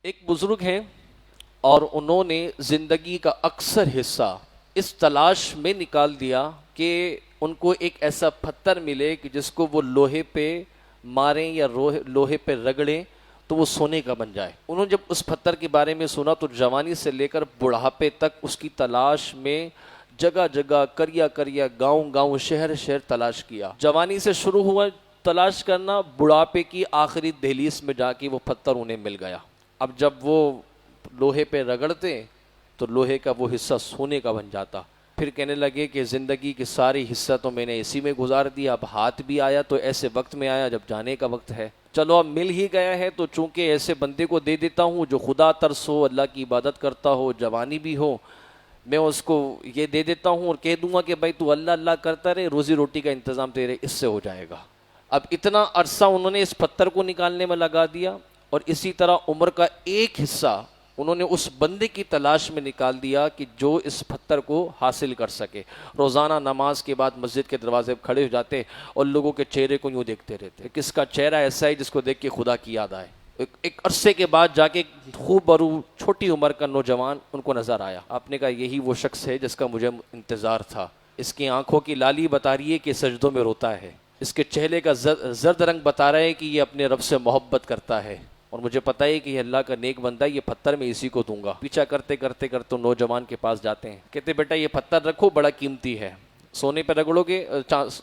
ایک بزرگ ہیں اور انہوں نے زندگی کا اکثر حصہ اس تلاش میں نکال دیا کہ ان کو ایک ایسا پتھر ملے کہ جس کو وہ لوہے پہ ماریں یا لوہے پہ رگڑیں تو وہ سونے کا بن جائے۔ انہوں نے جب اس پتھر کے بارے میں سنا تو جوانی سے لے کر بڑھاپے تک اس کی تلاش میں جگہ جگہ کریا کریا گاؤں گاؤں شہر شہر تلاش کیا۔ جوانی سے شروع ہوا تلاش کرنا، بڑھاپے کی آخری دہلیز میں جا کے وہ پتھر انہیں مل گیا۔ اب جب وہ لوہے پہ رگڑتے تو لوہے کا وہ حصہ سونے کا بن جاتا۔ پھر کہنے لگے کہ زندگی کے سارے حصہ تو میں نے اسی میں گزار دیا، اب ہاتھ بھی آیا تو ایسے وقت میں آیا جب جانے کا وقت ہے، چلو اب مل ہی گیا ہے تو چونکہ ایسے بندے کو دے دیتا ہوں جو خدا ترس ہو، اللہ کی عبادت کرتا ہو، جوانی بھی ہو، میں اس کو یہ دے دیتا ہوں اور کہہ دوں گا کہ بھائی تو اللہ اللہ کرتا رہے، روزی روٹی کا انتظام تیرے اس سے ہو جائے گا۔ اب اتنا عرصہ انہوں نے اس پتھر کو نکالنے میں لگا دیا اور اسی طرح عمر کا ایک حصہ انہوں نے اس بندے کی تلاش میں نکال دیا کہ جو اس پتھر کو حاصل کر سکے۔ روزانہ نماز کے بعد مسجد کے دروازے پر کھڑے ہو جاتے اور لوگوں کے چہرے کو یوں دیکھتے رہتے، کس کا چہرہ ایسا ہے جس کو دیکھ کے خدا کی یاد آئے۔ ایک عرصے کے بعد جا کے خوب برو چھوٹی عمر کا نوجوان ان کو نظر آیا۔ آپ نے کہا یہی وہ شخص ہے جس کا مجھے انتظار تھا، اس کی آنکھوں کی لالی بتا رہی ہے کہ سجدوں میں روتا ہے، اس کے چہرے کا زرد رنگ بتا رہا ہے کہ یہ اپنے رب سے محبت کرتا ہے، اور مجھے پتہ ہے کہ یہ اللہ کا نیک بندہ ہے، یہ پتھر میں اسی کو دوں گا۔ پیچھا کرتے کرتے کرتے نوجوان کے پاس جاتے ہیں، کہتے بیٹا یہ پتھر رکھو، بڑا قیمتی ہے، سونے پہ رگڑو گے،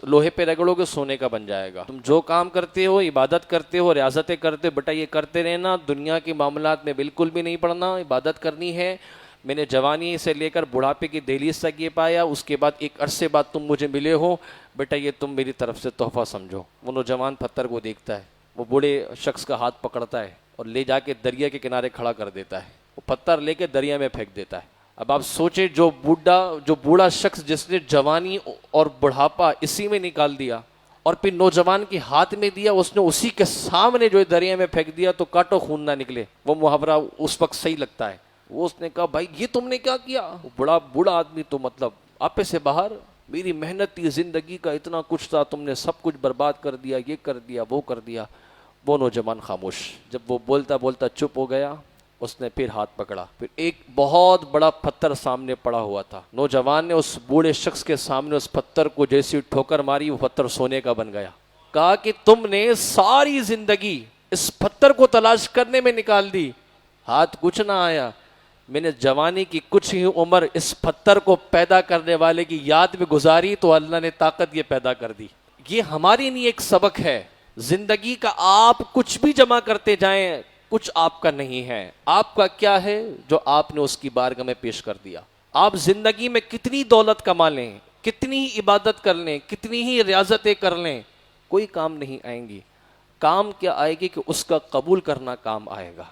لوہے پہ رگڑو گے سونے کا بن جائے گا، تم جو کام کرتے ہو، عبادت کرتے ہو، ریاضتیں کرتے ہو، بیٹا یہ کرتے رہنا، دنیا کے معاملات میں بالکل بھی نہیں پڑنا، عبادت کرنی ہے۔ میں نے جوانی سے لے کر بڑھاپے کی دہلیز تک یہ پایا، اس کے بعد ایک عرصے بعد تم مجھے ملے ہو، بیٹا یہ تم میری طرف سے تحفہ سمجھو۔ وہ نوجوان پتھر کو دیکھتا ہے، وہ بوڑھے شخص کا ہاتھ پکڑتا ہے اور لے جا کے دریا کے کنارے کھڑا کر دیتا ہے، وہ پتھر لے کے دریا میں پھینک دیتا ہے۔ اب آپ سوچیں جو بوڑھا شخص جس نے جوانی اور بڑھاپا اسی میں نکال دیا اور پھر نوجوان کے ہاتھ میں دیا، اس نے اسی کے سامنے جو دریا میں پھینک دیا تو کاٹو خون نہ نکلے، وہ محاورہ اس وقت صحیح لگتا ہے۔ وہ اس نے کہا بھائی یہ تم نے کیا کیا؟ بوڑھا آدمی تو مطلب آپے سے باہر، میری محنتی زندگی کا اتنا کچھ تھا، تم نے سب کچھ برباد کر دیا، یہ کر دیا وہ کر دیا۔ وہ نوجوان خاموش، جب وہ بولتا بولتا چپ ہو گیا، اس نے پھر ہاتھ پکڑا، پھر ایک بہت بڑا پتھر سامنے پڑا ہوا تھا۔ نوجوان نے اس بوڑھے شخص کے سامنے اس پتھر کو جیسی ٹھوکر ماری، وہ پتھر سونے کا بن گیا۔ کہا کہ تم نے ساری زندگی اس پتھر کو تلاش کرنے میں نکال دی، ہاتھ کچھ نہ آیا، میں نے جوانی کی کچھ ہی عمر اس پتھر کو پیدا کرنے والے کی یاد میں گزاری تو اللہ نے طاقت یہ پیدا کر دی۔ یہ ہمارے لیے ایک سبق ہے، زندگی کا آپ کچھ بھی جمع کرتے جائیں، کچھ آپ کا نہیں ہے۔ آپ کا کیا ہے جو آپ نے اس کی بارگاہ میں پیش کر دیا۔ آپ زندگی میں کتنی دولت کما لیں، کتنی ہی عبادت کر لیں، کتنی ہی ریاضتیں کر لیں، کوئی کام نہیں آئیں گی۔ کام کیا آئے گی کہ اس کا قبول کرنا کام آئے گا۔